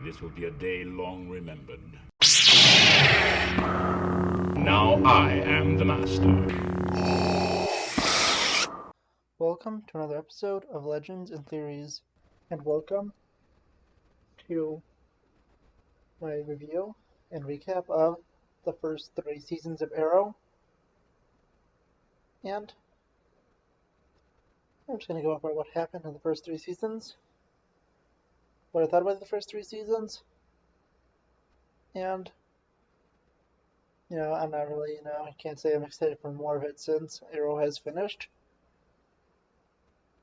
This will be a day long remembered. Now I am the master. Welcome to another episode of Legends and Theories, and welcome to my review and recap of the first 3 seasons of Arrow. And I'm just going to go over what happened in the first 3 seasons, what I thought about the first 3 seasons, and, I'm not really, I can't say I'm excited for more of it since Arrow has finished.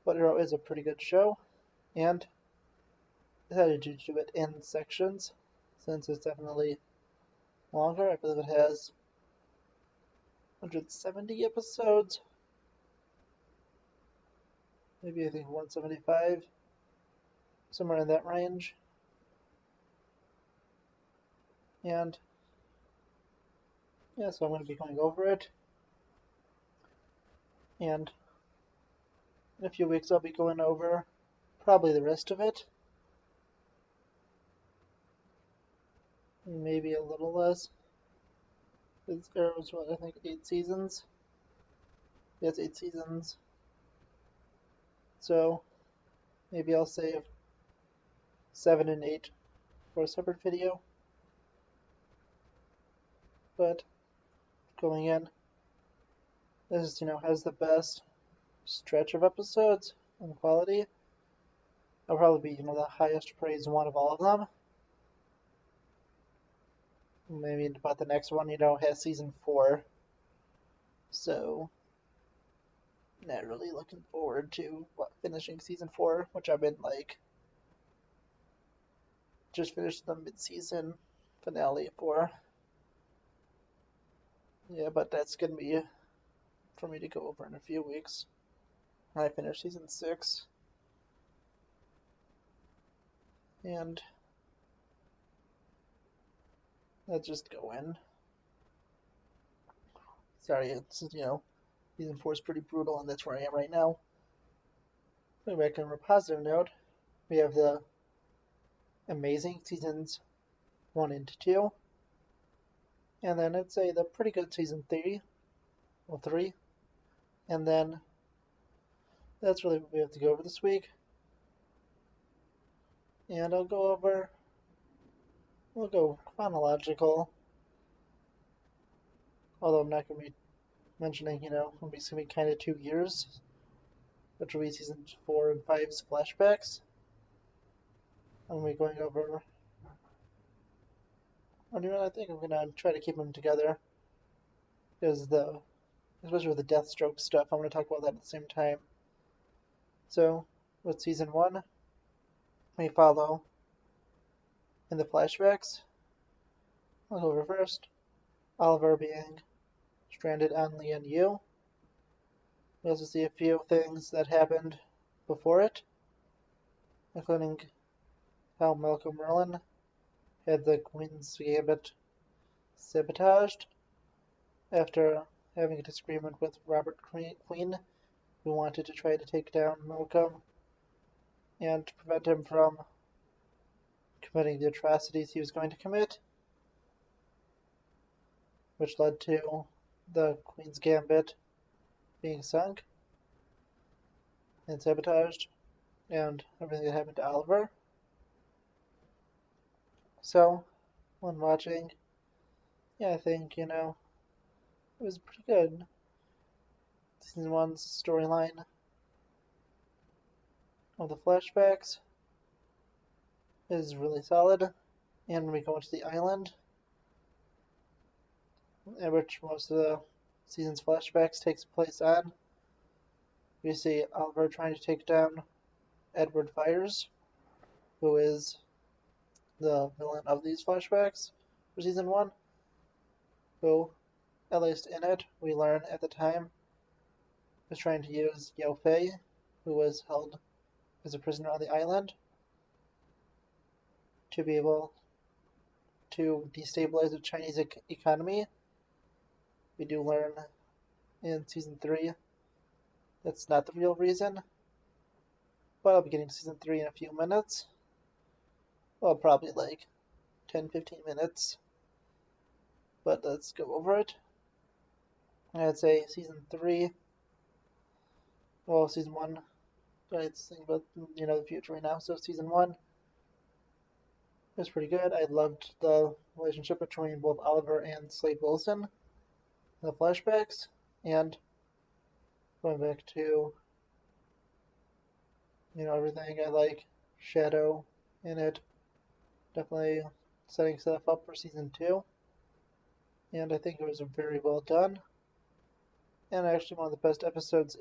But Arrow is a pretty good show, and I decided to do it in sections since it's definitely longer. I believe it has 170 episodes, maybe I think 175, somewhere in that range. And yeah, so I'm going to be going over it, and in a few weeks I'll be going over probably the rest of it, maybe a little less. There was, I think 8 seasons. Yes, 8 seasons. So maybe I'll save 7 and 8 for a separate video. But going in, this has the best stretch of episodes and quality. I'll probably be the highest praised one of all of them. Maybe about the next one, has season 4. So not really looking forward to finishing season 4, which I've been just finished the mid-season finale for. Yeah, but that's gonna be for me to go over in a few weeks when I finish season 6. And let's just go in. Sorry, it's season 4 is pretty brutal, and that's where I am right now. Going back on a positive note, we have the amazing seasons 1 and 2, and then I'd say the pretty good season 3, and then that's really what we have to go over this week. And we'll go chronological, although I'm not going to be mentioning, it's going to be kind of 2 years, which will be season 4 and 5's flashbacks. I'm going to be going over, I think I'm going to try to keep them together, because especially with the Deathstroke stuff, I'm going to talk about that at the same time. So, with season 1, we follow in the flashbacks. I'll go over first. Oliver being stranded on Lian Yu. We also see a few things that happened before it, including how Malcolm Merlyn had the Queen's Gambit sabotaged after having a disagreement with Robert Queen, who wanted to try to take down Malcolm and prevent him from committing the atrocities he was going to commit, which led to the Queen's Gambit being sunk and sabotaged, and everything that happened to Oliver. So, when watching, I think, it was pretty good. Season 1's storyline of the flashbacks is really solid, and when we go into the island, in which most of the season's flashbacks takes place on, we see Oliver trying to take down Edward Fires, who is the villain of these flashbacks for season 1, who, at least in it, we learn at the time, was trying to use Yao Fei, who was held as a prisoner on the island, to be able to destabilize the Chinese economy. We do learn in season 3 that's not the real reason, but I'll be getting to season 3 in a few minutes. well, probably like 10-15 minutes, but let's go over it. I'd say season 3, well, season 1, let's think about, the future right now. So season 1 was pretty good. I loved the relationship between both Oliver and Slade Wilson, the flashbacks, and going back to, everything. I like Shadow in it. Definitely setting stuff up for season 2, and I think it was very well done. And actually, one of the best episodes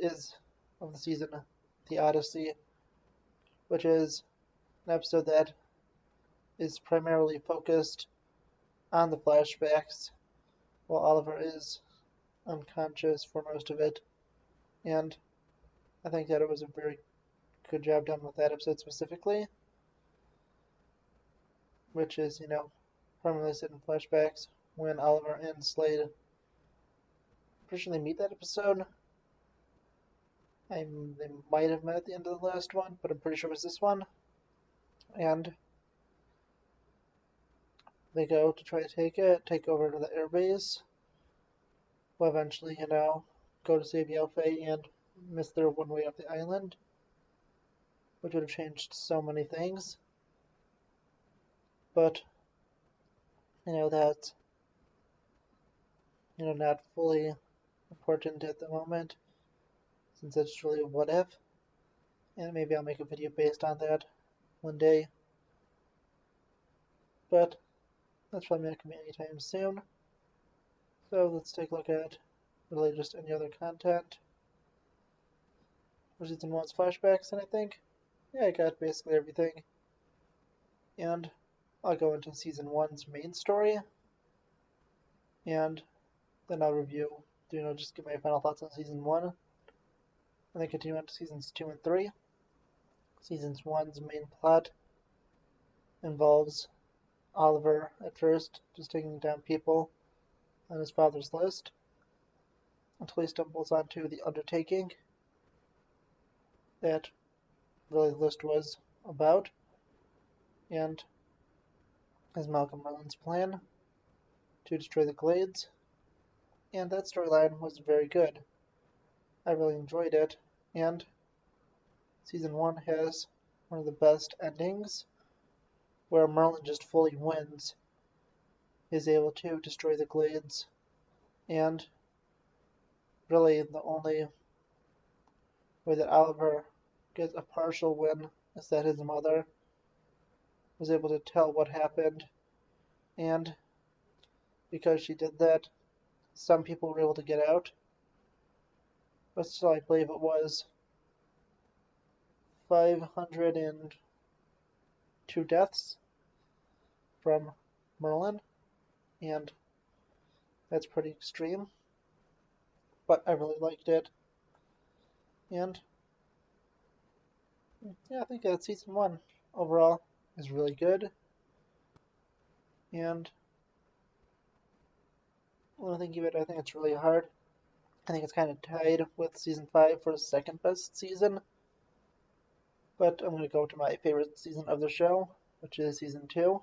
of the season, The Odyssey, which is an episode that is primarily focused on the flashbacks, while Oliver is unconscious for most of it. And I think that it was a very good job done with that episode specifically, which is, primarily set in flashbacks when Oliver and Slade pretty sure they meet that episode. They might have met at the end of the last one, but I'm pretty sure it was this one. And they go to try to take over to the airbase. Will eventually, go to save Yao Fei and miss their one way off the island, which would have changed so many things. But, that's, not fully important at the moment, since it's really a what if. And maybe I'll make a video based on that one day. But that's probably not coming anytime soon. So let's take a look at really just any other content. For season 1's flashbacks, and I think, yeah, I got basically everything. And I'll go into season 1's main story, and then I'll review, just give my final thoughts on season 1, and then continue on to seasons 2 and 3. Season 1's main plot involves Oliver, at first, just taking down people on his father's list, until he stumbles onto the undertaking that really the list was about, and as Malcolm Merlyn's plan to destroy the Glades. And that storyline was very good. I really enjoyed it, and season 1 has one of the best endings, where Merlyn just fully wins, is able to destroy the Glades, and really the only way that Oliver gets a partial win is that his mother was able to tell what happened, and because she did that, some people were able to get out, but still I believe it was 502 deaths from Merlyn, and that's pretty extreme, but I really liked it. And yeah, I think that season 1 overall is really good. And when I think of it, I think it's really hard. I think it's kind of tied with season 5 for the second best season. But I'm going to go to my favorite season of the show, which is season 2,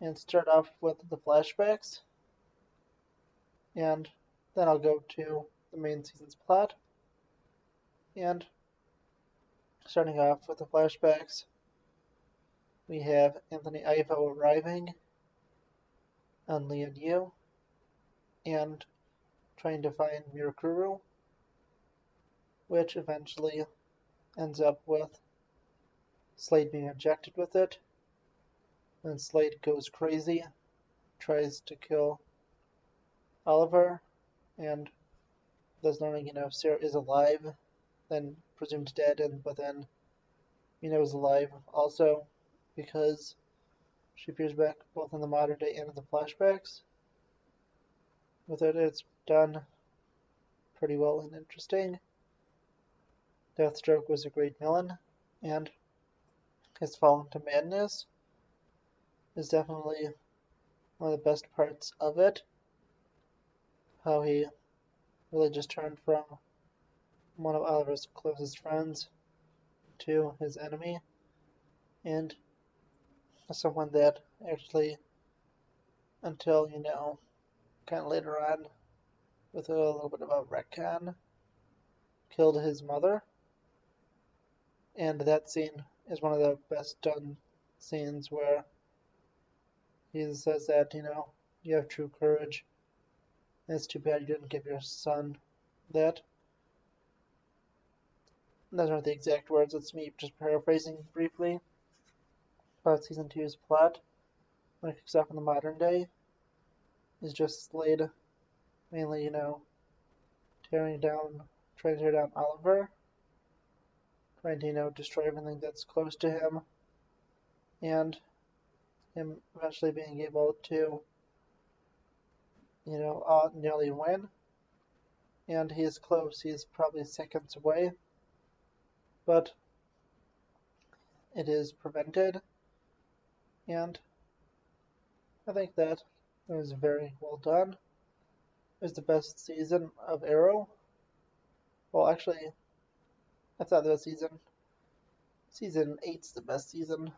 and start off with the flashbacks. And then I'll go to the main season's plot. And starting off with the flashbacks, we have Anthony Ivo arriving on Lian Yu and trying to find Mirakuru, which eventually ends up with Slade being injected with it. Then Slade goes crazy, tries to kill Oliver, and thus learning, if Sarah is alive, then presumed dead, but then is alive also, because she appears back both in the modern day and in the flashbacks. With it, it's done pretty well and interesting. Deathstroke was a great villain, and his fall into madness is definitely one of the best parts of it. How he really just turned from one of Oliver's closest friends to his enemy, and someone that actually, until, kind of later on, with a little bit of a retcon, killed his mother. And that scene is one of the best done scenes where he says that, you have true courage. And it's too bad you didn't give your son that. Those aren't the exact words, it's me just paraphrasing briefly. But season 2's plot, when it kicks off in the modern day, is just Slade mainly, trying to tear down Oliver, trying to, destroy everything that's close to him, and him eventually being able to, nearly win. And he is close, he is probably seconds away, but it is prevented, and I think that it was very well done. It was the best season of Arrow. Well, actually, I thought that season 8's the best season.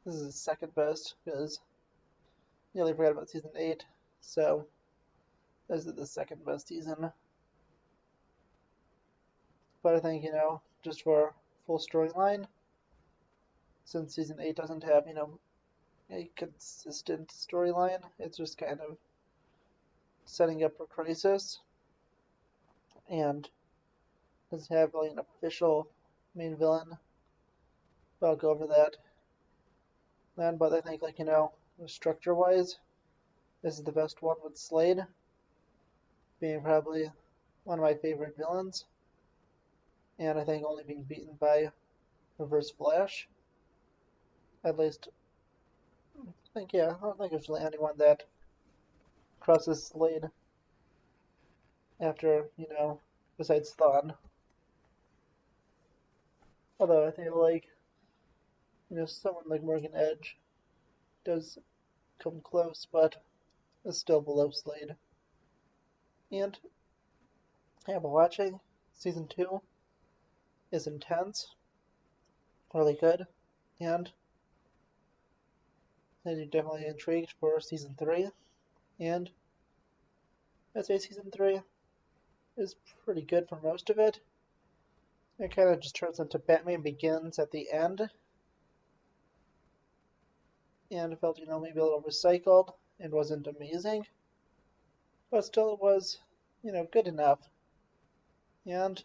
This is the second best, because I nearly forgot about season 8, so this is the second best season. But I think, just for full storyline, since season 8 doesn't have, a consistent storyline, it's just kind of setting up for Crisis, and doesn't have really an official main villain. But I'll go over that then. But I think, structure-wise, this is the best one, with Slade being probably one of my favorite villains, and I think only being beaten by Reverse Flash. At least, I don't think there's really anyone that crosses Slade after, besides Thawne. Although I feel like, someone like Morgan Edge does come close, but is still below Slade. And yeah, but watching season 2 is intense, really good, and you're definitely intrigued for season 3. And I'd say season 3 is pretty good for most of it. It kind of just turns into Batman Begins at the end, and it felt, maybe a little recycled and wasn't amazing, but still it was, good enough. And,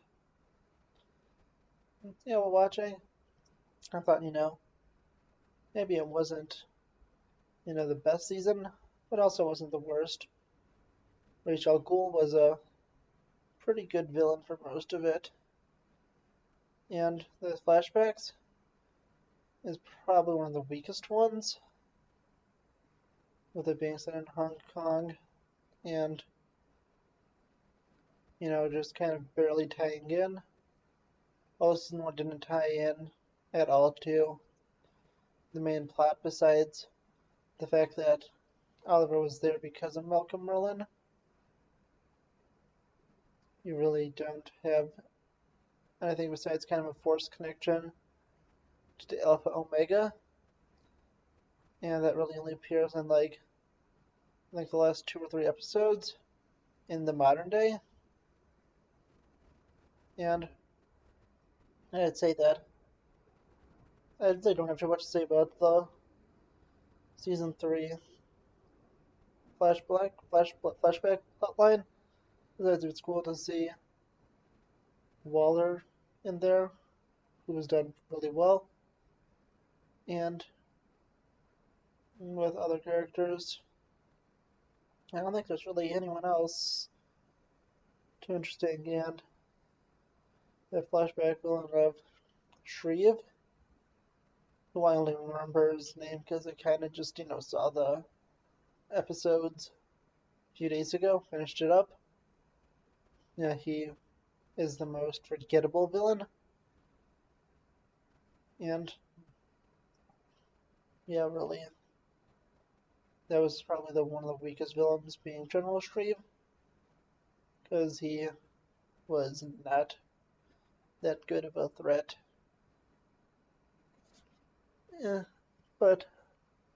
while watching, I thought, maybe it wasn't, the best season, but also wasn't the worst. Ra's al Ghul was a pretty good villain for most of it. And the flashbacks is probably one of the weakest ones, with it being set in Hong Kong, and, just kind of barely tying in. Well, season 1 didn't tie in at all to the main plot, besides the fact that Oliver was there because of Malcolm Merlyn. You really don't have anything besides kind of a forced connection to the Alpha Omega, and that really only appears in the last 2 or 3 episodes in the modern day. And I'd say that I really don't have too much to say about the season 3 flashback plotline. It's cool to see Waller in there, who was done really well, and with other characters, I don't think there's really anyone else too interesting. And the flashback villain of Shreve, who I only remember his name because I kind of just, saw the episodes a few days ago, finished it up. Yeah, he is the most forgettable villain. And yeah, really, that was probably one of the weakest villains, being General Shreve, because he was not that good of a threat. Yeah, but,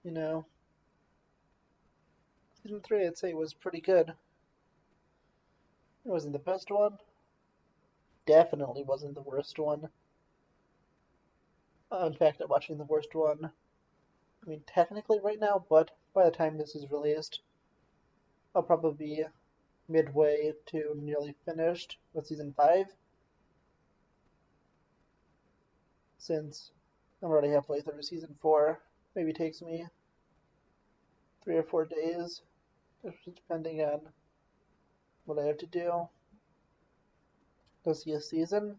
you know, season 3 I'd say was pretty good. It wasn't the best one. Definitely wasn't the worst one. In fact, I'm watching the worst one. I mean, technically right now, but by the time this is released, I'll probably be midway to nearly finished with season 5. Since I'm already halfway through season 4, maybe takes me 3 or 4 days, depending on what I have to do to see a season.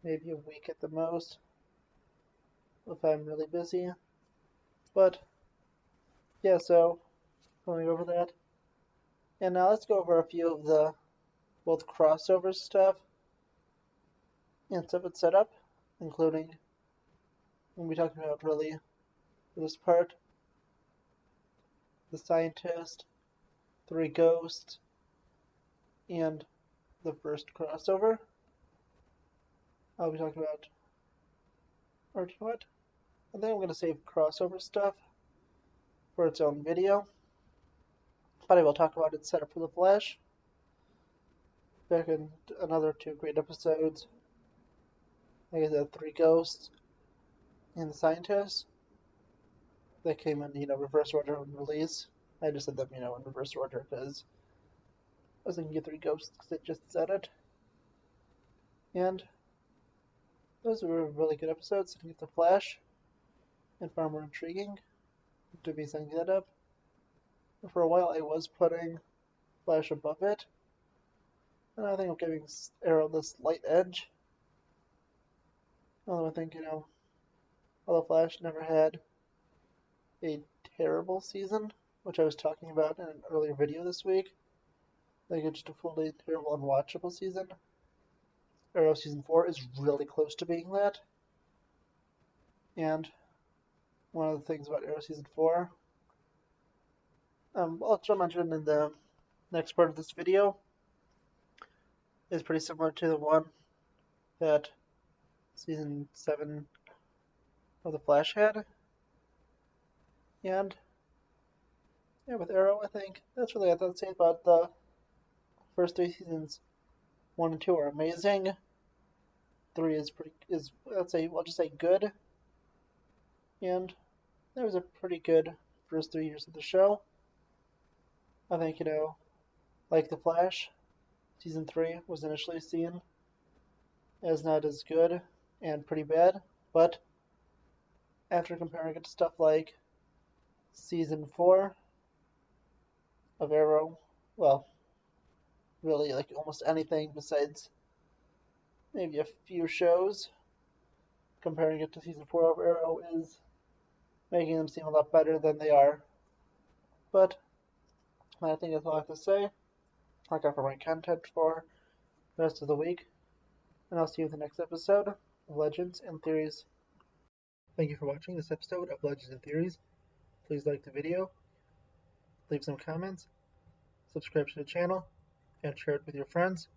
Maybe a week at the most, if I'm really busy. But, yeah, so, going over that. And now let's go over a few of the both crossover stuff and stuff it's set up, including when we talk about really this part, the scientist, 3 ghosts, and the first crossover. I'll be talking about, or you know what? I think I'm going to save crossover stuff for its own video, but I will talk about its setup for the Flash. Back in another 2 great episodes, like I said, 3 ghosts and the scientist. They came in, reverse order and release. I just said them, in reverse order because I was thinking of 3 ghosts because it just said it. And those were really good episodes. I think the Flash and far more intriguing to be setting that up. For a while, I was putting Flash above it, and I think I'm giving Arrow this slight edge. Although I think, although Flash never had a terrible season, which I was talking about in an earlier video this week, like it's just a fully terrible, unwatchable season. Arrow season 4 is really close to being that. And one of the things about Arrow season 4, I'll mention in the next part of this video, is pretty similar to the one that season 7 of The Flash had. And yeah, with Arrow, I think that's really what I'd say about the first 3 seasons. 1 and 2 are amazing. 3 is I'll just say good. And that was a pretty good first 3 years of the show. I think, like The Flash, season 3 was initially seen as not as good and pretty bad, but after comparing it to stuff like season 4 of Arrow, well, really like almost anything besides maybe a few shows, comparing it to season 4 of Arrow is making them seem a lot better than they are. But I think that's all I have to say. I got for my content for the rest of the week, and I'll see you in the next episode of Legends and Theories. Thank you for watching this episode of Legends and Theories. Please like the video, leave some comments, subscribe to the channel, and share it with your friends,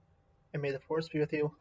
and may the Force be with you